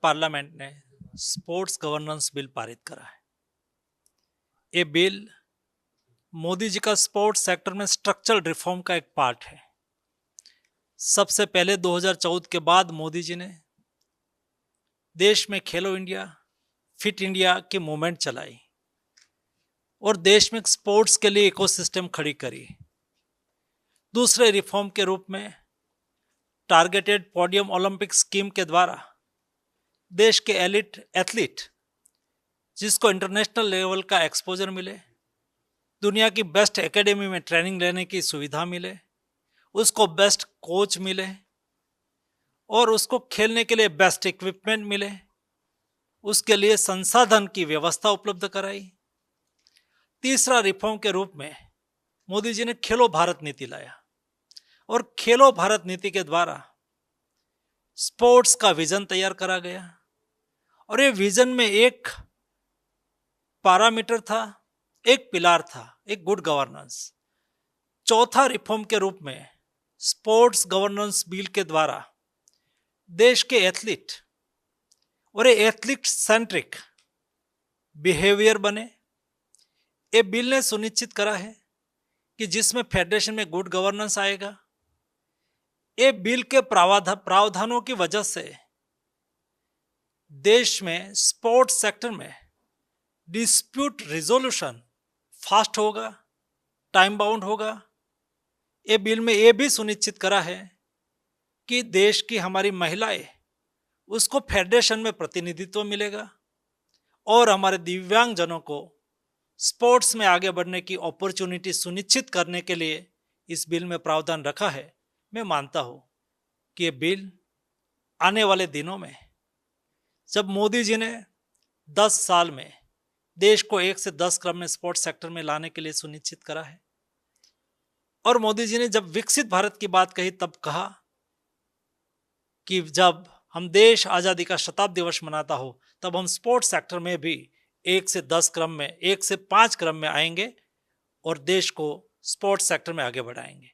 Parliament ने sports governance bill पारित करा है। ये बिल मोदी जी का स्पोर्ट्स सेक्टर में स्ट्रक्चरल रिफॉर्म का एक पार्ट है। सबसे पहले 2014 के बाद मोदी जी ने देश में खेलो इंडिया, फिट इंडिया की मूवमेंट चलाई और देश में स्पोर्ट्स के लिए इकोसिस्टम खड़ी करी। दूसरे रिफॉर्म के रूप में टारगेटेड पोडियम ओलंपिक स्कीम के द्वारा देश के एलिट एथलीट जिसको इंटरनेशनल लेवल का एक्सपोजर मिले, दुनिया की बेस्ट एकेडमी में ट्रेनिंग लेने की सुविधा मिले, उसको बेस्ट कोच मिले और उसको खेलने के लिए बेस्ट इक्विपमेंट मिले, उसके लिए संसाधन की व्यवस्था उपलब्ध कराई। तीसरा रिफॉर्म के रूप में मोदी जी ने खेलो भारत नीति लाया और खेलो भारत नीति के द्वारा स्पोर्ट्स का विजन तैयार करा गया और ये विजन में एक पैरामीटर था, एक पिलार था, एक गुड गवर्नेंस। चौथा रिफॉर्म के रूप में स्पोर्ट्स गवर्नेंस बिल के द्वारा देश के एथलीट और ये एथलीट सेंट्रिक बिहेवियर बने। ये बिल ने सुनिश्चित करा है कि जिसमें फेडरेशन में गुड गवर्नेंस आएगा। ये बिल के प्रावधानों की वजह से देश में स्पोर्ट्स सेक्टर में डिस्प्यूट रिजोल्यूशन फास्ट होगा, टाइम बाउंड होगा। ये बिल में ये भी सुनिश्चित करा है कि देश की हमारी महिलाएं उसको फेडरेशन में प्रतिनिधित्व मिलेगा और हमारे दिव्यांगजनों को स्पोर्ट्स में आगे बढ़ने की अपॉर्चुनिटी सुनिश्चित करने के लिए इस बिल में प्रावधान रखा है। मैं मानता हूं कि ये बिल आने वाले दिनों में, जब मोदी जी ने 10 साल में देश को 1 से 10 क्रम में स्पोर्ट्स सेक्टर में लाने के लिए सुनिश्चित करा है और मोदी जी ने जब विकसित भारत की बात कही तब कहा कि जब हम देश आज़ादी का शताब्दी वर्ष मनाता हो तब हम स्पोर्ट्स सेक्टर में भी 1 से 10 क्रम में, 1 से 5 क्रम में आएंगे और देश को स्पोर्ट्स सेक्टर में आगे बढ़ाएंगे।